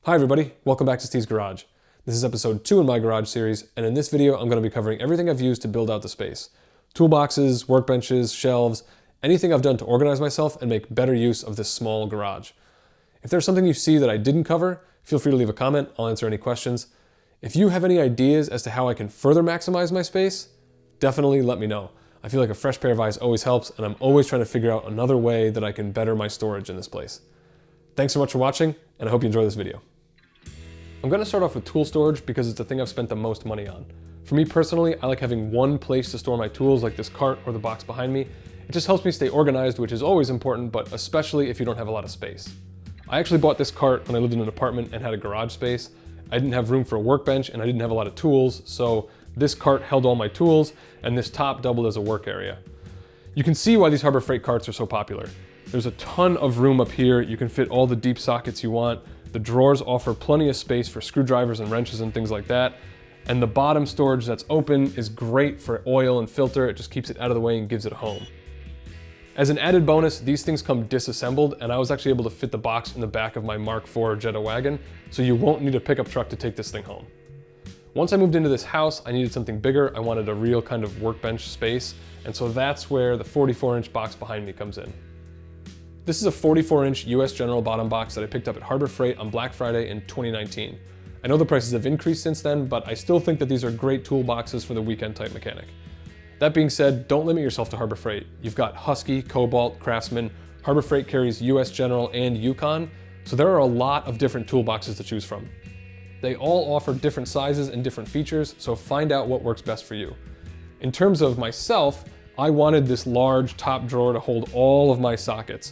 Hi everybody, welcome back to Steve's Garage. This is episode 2 in my garage series, and in this video I'm going to be covering everything I've used to build out the space. Toolboxes, workbenches, shelves, anything I've done to organize myself and make better use of this small garage. If there's something you see that I didn't cover, feel free to leave a comment, I'll answer any questions. If you have any ideas as to how I can further maximize my space, definitely let me know. I feel like a fresh pair of eyes always helps, and I'm always trying to figure out another way that I can better my storage in this place. Thanks so much for watching, and I hope you enjoy this video. I'm going to start off with tool storage because it's the thing I've spent the most money on. For me personally, I like having one place to store my tools like this cart or the box behind me. It just helps me stay organized, which is always important, but especially if you don't have a lot of space. I actually bought this cart when I lived in an apartment and had a garage space. I didn't have room for a workbench and I didn't have a lot of tools, so this cart held all my tools and this top doubled as a work area. You can see why these Harbor Freight carts are so popular. There's a ton of room up here. You can fit all the deep sockets you want. The drawers offer plenty of space for screwdrivers and wrenches and things like that. And the bottom storage that's open is great for oil and filter. It just keeps it out of the way and gives it a home. As an added bonus, these things come disassembled, and I was actually able to fit the box in the back of my Mark IV Jetta wagon, so you won't need a pickup truck to take this thing home. Once I moved into this house, I needed something bigger. I wanted a real kind of workbench space, and so that's where the 44-inch box behind me comes in. This is a 44-inch US General bottom box that I picked up at Harbor Freight on Black Friday in 2019. I know the prices have increased since then, but I still think that these are great toolboxes for the weekend type mechanic. That being said, don't limit yourself to Harbor Freight. You've got Husky, Kobalt, Craftsman. Harbor Freight carries US General and Yukon, so there are a lot of different toolboxes to choose from. They all offer different sizes and different features, so find out what works best for you. In terms of myself, I wanted this large top drawer to hold all of my sockets.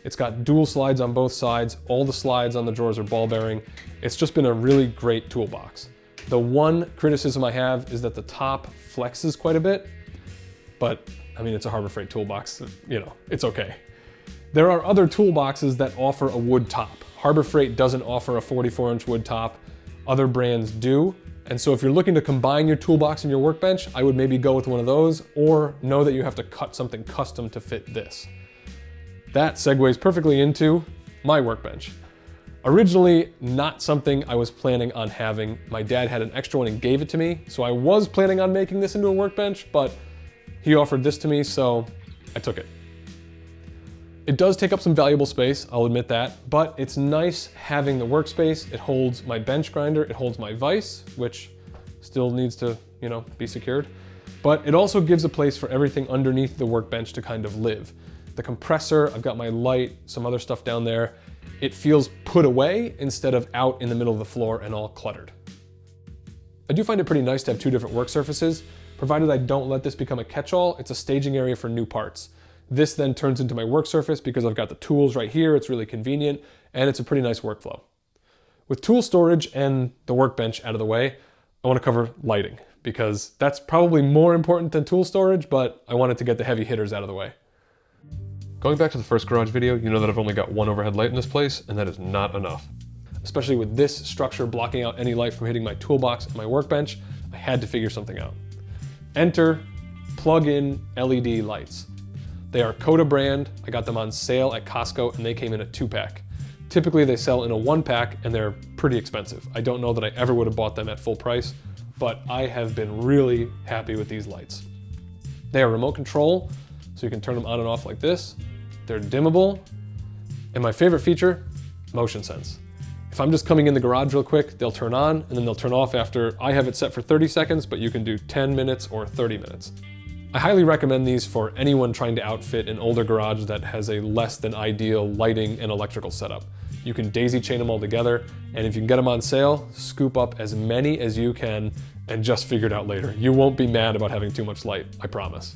It's got dual slides on both sides. All the slides on the drawers are ball bearing. It's just been a really great toolbox. The one criticism I have is that the top flexes quite a bit, but I mean, it's a Harbor Freight toolbox, you know, it's okay. There are other toolboxes that offer a wood top. Harbor Freight doesn't offer a 44-inch wood top. Other brands do. And so if you're looking to combine your toolbox and your workbench, I would maybe go with one of those, or know that you have to cut something custom to fit this. That segues perfectly into my workbench. Originally, not something I was planning on having. My dad had an extra one and gave it to me, so I was planning on making this into a workbench, but he offered this to me, so I took it. It does take up some valuable space, I'll admit that, but it's nice having the workspace. It holds my bench grinder, it holds my vise, which still needs to, be secured, but it also gives a place for everything underneath the workbench to kind of live. The compressor, I've got my light, some other stuff down there. It feels put away instead of out in the middle of the floor and all cluttered. I do find it pretty nice to have two different work surfaces, provided I don't let this become a catch-all. It's a staging area for new parts. This then turns into my work surface because I've got the tools right here. It's really convenient, and it's a pretty nice workflow. With tool storage and the workbench out of the way, I want to cover lighting because that's probably more important than tool storage, but I wanted to get the heavy hitters out of the way. Going back to the first garage video, you know that I've only got one overhead light in this place, and that is not enough. Especially with this structure blocking out any light from hitting my toolbox and my workbench, I had to figure something out. Enter plug-in LED lights. They are Coda brand. I got them on sale at Costco, and they came in a 2-pack. Typically they sell in a 1-pack, and they're pretty expensive. I don't know that I ever would have bought them at full price, but I have been really happy with these lights. They are remote control, so you can turn them on and off like this. They're dimmable, and my favorite feature, motion sense. If I'm just coming in the garage real quick, they'll turn on and then they'll turn off after. I have it set for 30 seconds, but you can do 10 minutes or 30 minutes. I highly recommend these for anyone trying to outfit an older garage that has a less than ideal lighting and electrical setup. You can daisy chain them all together, and if you can get them on sale, scoop up as many as you can and just figure it out later. You won't be mad about having too much light, I promise.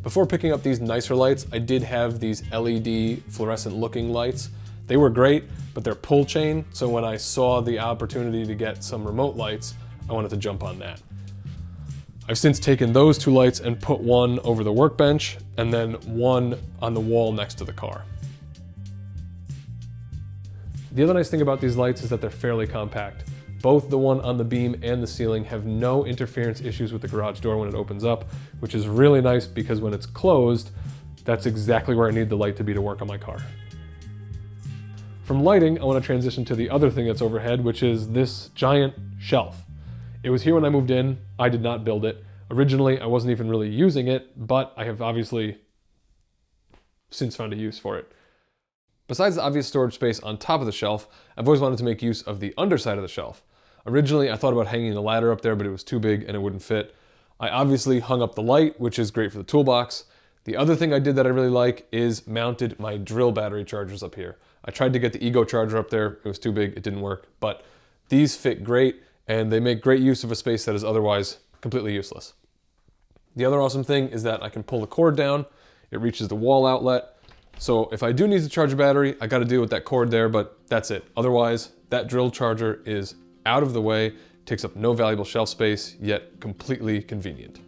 Before picking up these nicer lights, I did have these LED fluorescent looking lights. They were great, but they're pull chain, so when I saw the opportunity to get some remote lights, I wanted to jump on that. I've since taken those two lights and put one over the workbench and then one on the wall next to the car. The other nice thing about these lights is that they're fairly compact. Both the one on the beam and the ceiling have no interference issues with the garage door when it opens up, which is really nice because when it's closed, that's exactly where I need the light to be to work on my car. From lighting, I want to transition to the other thing that's overhead, which is this giant shelf. It was here when I moved in. I did not build it. Originally, I wasn't even really using it, but I have obviously since found a use for it. Besides the obvious storage space on top of the shelf, I've always wanted to make use of the underside of the shelf. Originally, I thought about hanging the ladder up there, but it was too big and it wouldn't fit. I obviously hung up the light, which is great for the toolbox. The other thing I did that I really like is mounted my drill battery chargers up here. I tried to get the Ego charger up there. It was too big, it didn't work, but these fit great and they make great use of a space that is otherwise completely useless. The other awesome thing is that I can pull the cord down. It reaches the wall outlet. So if I do need to charge a battery, I got to deal with that cord there, but that's it. Otherwise, that drill charger is out of the way, takes up no valuable shelf space, yet completely convenient.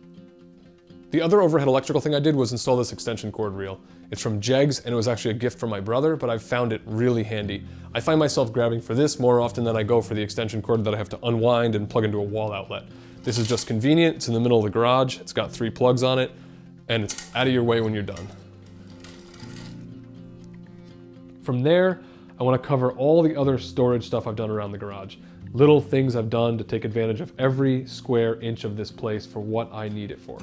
The other overhead electrical thing I did was install this extension cord reel. It's from Jegs and it was actually a gift from my brother, but I've found it really handy. I find myself grabbing for this more often than I go for the extension cord that I have to unwind and plug into a wall outlet. This is just convenient. It's in the middle of the garage. It's got 3 plugs on it and it's out of your way when you're done. From there, I want to cover all the other storage stuff I've done around the garage. Little things I've done to take advantage of every square inch of this place for what I need it for.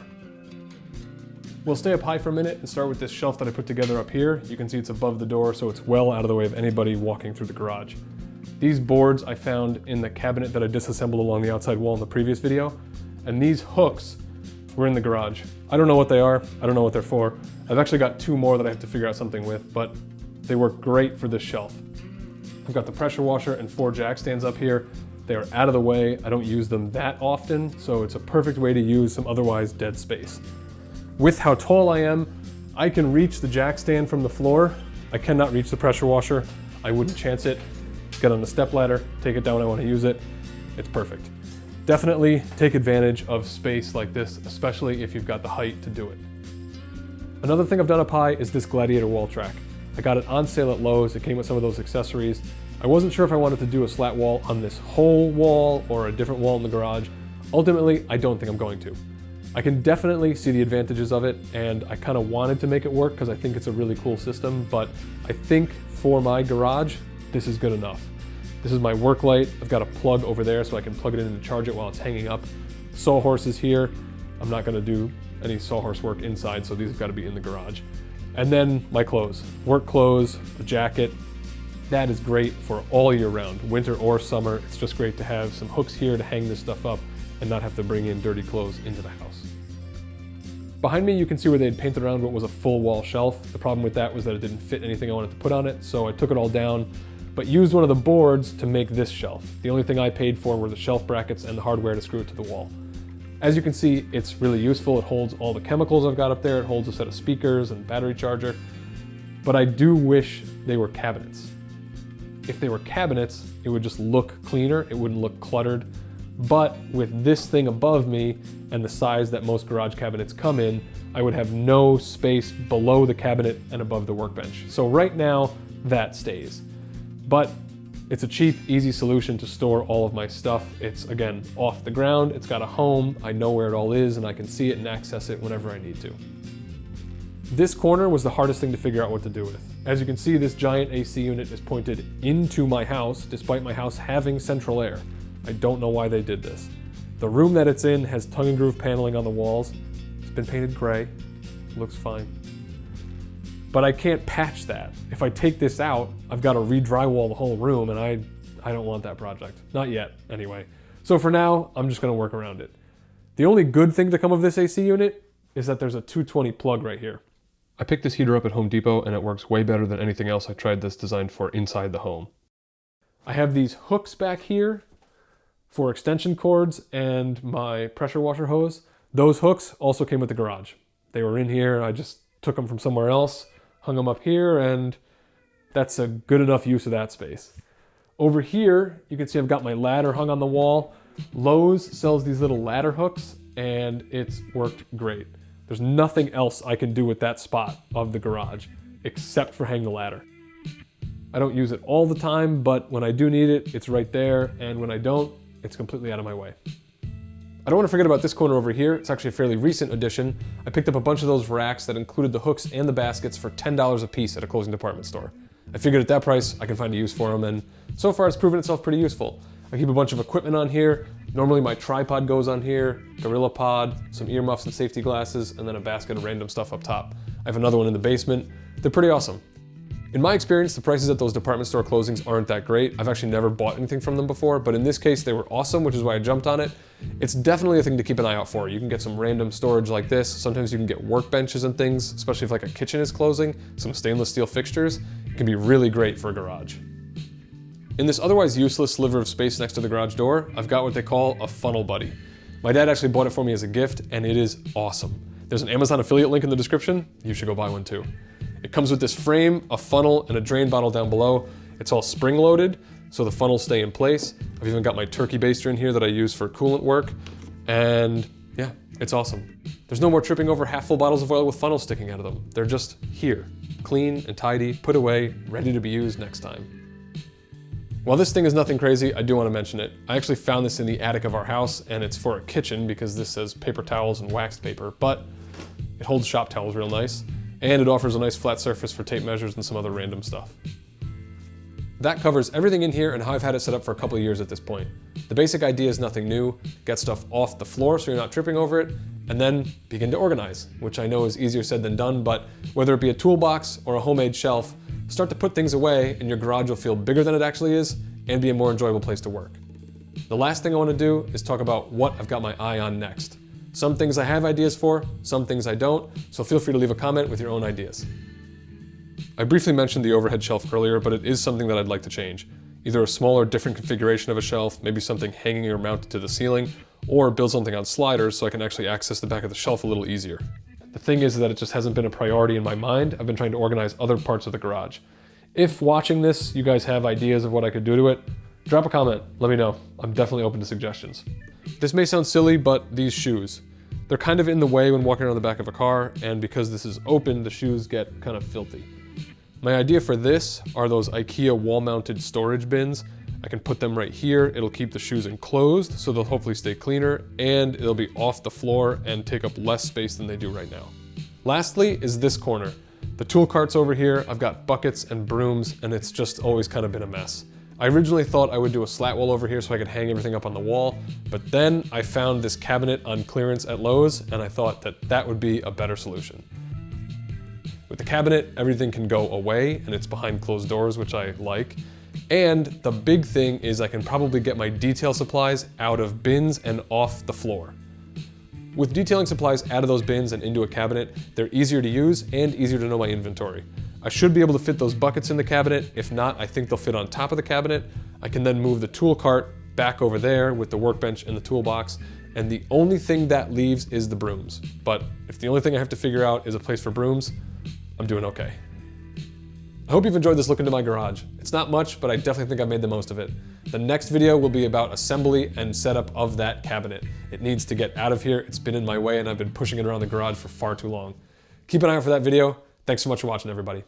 We'll stay up high for a minute and start with this shelf that I put together up here. You can see it's above the door, so it's well out of the way of anybody walking through the garage. These boards I found in the cabinet that I disassembled along the outside wall in the previous video, and these hooks were in the garage. I don't know what they are, I don't know what they're for. I've actually got 2 more that I have to figure out something with, but they work great for this shelf. I've got the pressure washer and 4 jack stands up here. They are out of the way. I don't use them that often, so it's a perfect way to use some otherwise dead space. With how tall I am, I can reach the jack stand from the floor. I cannot reach the pressure washer. I wouldn't chance it. Get on the step ladder, take it down when I want to use it. It's perfect. Definitely take advantage of space like this, especially if you've got the height to do it. Another thing I've done up high is this Gladiator wall track. I got it on sale at Lowe's. It came with some of those accessories. I wasn't sure if I wanted to do a slat wall on this whole wall or a different wall in the garage. Ultimately, I don't think I'm going to. I can definitely see the advantages of it, and I kind of wanted to make it work because I think it's a really cool system, but I think for my garage, this is good enough. This is my work light. I've got a plug over there so I can plug it in and charge it while it's hanging up. Sawhorse is here. I'm not going to do any sawhorse work inside, so these have got to be in the garage. And then my clothes, work clothes, a jacket. That is great for all year round, winter or summer. It's just great to have some hooks here to hang this stuff up and not have to bring in dirty clothes into the house. Behind me, you can see where they had painted around what was a full wall shelf. The problem with that was that it didn't fit anything I wanted to put on it, so I took it all down, but used one of the boards to make this shelf. The only thing I paid for were the shelf brackets and the hardware to screw it to the wall. As you can see, it's really useful. It holds all the chemicals I've got up there. It holds a set of speakers and battery charger, but I do wish they were cabinets. If they were cabinets, it would just look cleaner. It wouldn't look cluttered. But with this thing above me and the size that most garage cabinets come in, I would have no space below the cabinet and above the workbench. So right now, that stays. But it's a cheap, easy solution to store all of my stuff. It's, again, off the ground, it's got a home, I know where it all is, and I can see it and access it whenever I need to. This corner was the hardest thing to figure out what to do with. As you can see, this giant AC unit is pointed into my house, despite my house having central air. I don't know why they did this. The room that it's in has tongue and groove paneling on the walls. It's been painted gray, looks fine. But I can't patch that. If I take this out, I've got to re-drywall the whole room, and I don't want that project. Not yet, anyway. So for now, I'm just gonna work around it. The only good thing to come of this AC unit is that there's a 220 plug right here. I picked this heater up at Home Depot, and it works way better than anything else I tried that's designed for inside the home. I have these hooks back here for extension cords and my pressure washer hose. Those hooks also came with the garage. They were in here, I just took them from somewhere else, hung them up here, and that's a good enough use of that space. Over here, you can see I've got my ladder hung on the wall. Lowe's sells these little ladder hooks, and it's worked great. There's nothing else I can do with that spot of the garage, except for hang the ladder. I don't use it all the time, but when I do need it, it's right there, and when I don't, it's completely out of my way. I don't want to forget about this corner over here. It's actually a fairly recent addition. I picked up a bunch of those racks that included the hooks and the baskets for $10 a piece at a closing department store. I figured at that price, I can find a use for them, and so far it's proven itself pretty useful. I keep a bunch of equipment on here. Normally my tripod goes on here, Gorilla Pod, some earmuffs and safety glasses, and then a basket of random stuff up top. I have another one in the basement. They're pretty awesome. In my experience, the prices at those department store closings aren't that great. I've actually never bought anything from them before, but in this case, they were awesome, which is why I jumped on it. It's definitely a thing to keep an eye out for. You can get some random storage like this. Sometimes you can get workbenches and things, especially if like a kitchen is closing, some stainless steel fixtures. It can be really great for a garage. In this otherwise useless sliver of space next to the garage door, I've got what they call a funnel buddy. My dad actually bought it for me as a gift, and it is awesome. There's an Amazon affiliate link in the description. You should go buy one too. It comes with this frame, a funnel, and a drain bottle down below. It's all spring loaded, so the funnels stay in place. I've even got my turkey baster in here that I use for coolant work. And yeah, it's awesome. There's no more tripping over half full bottles of oil with funnels sticking out of them. They're just here, clean and tidy, put away, ready to be used next time. While this thing is nothing crazy, I do want to mention it. I actually found this in the attic of our house, and it's for a kitchen because this says paper towels and waxed paper, but it holds shop towels real nice. And it offers a nice flat surface for tape measures and some other random stuff. That covers everything in here and how I've had it set up for a couple of years at this point. The basic idea is nothing new. Get stuff off the floor so you're not tripping over it, and then begin to organize, which I know is easier said than done, but whether it be a toolbox or a homemade shelf, start to put things away and your garage will feel bigger than it actually is and be a more enjoyable place to work. The last thing I want to do is talk about what I've got my eye on next. Some things I have ideas for, some things I don't, so feel free to leave a comment with your own ideas. I briefly mentioned the overhead shelf earlier, but it is something that I'd like to change. Either a smaller, different configuration of a shelf, maybe something hanging or mounted to the ceiling, or build something on sliders so I can actually access the back of the shelf a little easier. The thing is that it just hasn't been a priority in my mind. I've been trying to organize other parts of the garage. If watching this, you guys have ideas of what I could do to it, drop a comment, let me know. I'm definitely open to suggestions. This may sound silly, but these shoes. They're kind of in the way when walking around the back of a car, and because this is open, the shoes get kind of filthy. My idea for this are those IKEA wall-mounted storage bins. I can put them right here. It'll keep the shoes enclosed, so they'll hopefully stay cleaner, and it'll be off the floor and take up less space than they do right now. Lastly is this corner. The tool cart's over here. I've got buckets and brooms, and it's just always kind of been a mess. I originally thought I would do a slat wall over here so I could hang everything up on the wall, but then I found this cabinet on clearance at Lowe's, and I thought that that would be a better solution. With the cabinet, everything can go away, and it's behind closed doors, which I like. And the big thing is I can probably get my detail supplies out of bins and off the floor. With detailing supplies out of those bins and into a cabinet, they're easier to use and easier to know my inventory. I should be able to fit those buckets in the cabinet. If not, I think they'll fit on top of the cabinet. I can then move the tool cart back over there with the workbench and the toolbox. And the only thing that leaves is the brooms. But if the only thing I have to figure out is a place for brooms, I'm doing okay. I hope you've enjoyed this look into my garage. It's not much, but I definitely think I've made the most of it. The next video will be about assembly and setup of that cabinet. It needs to get out of here. It's been in my way and I've been pushing it around the garage for far too long. Keep an eye out for that video. Thanks so much for watching, everybody.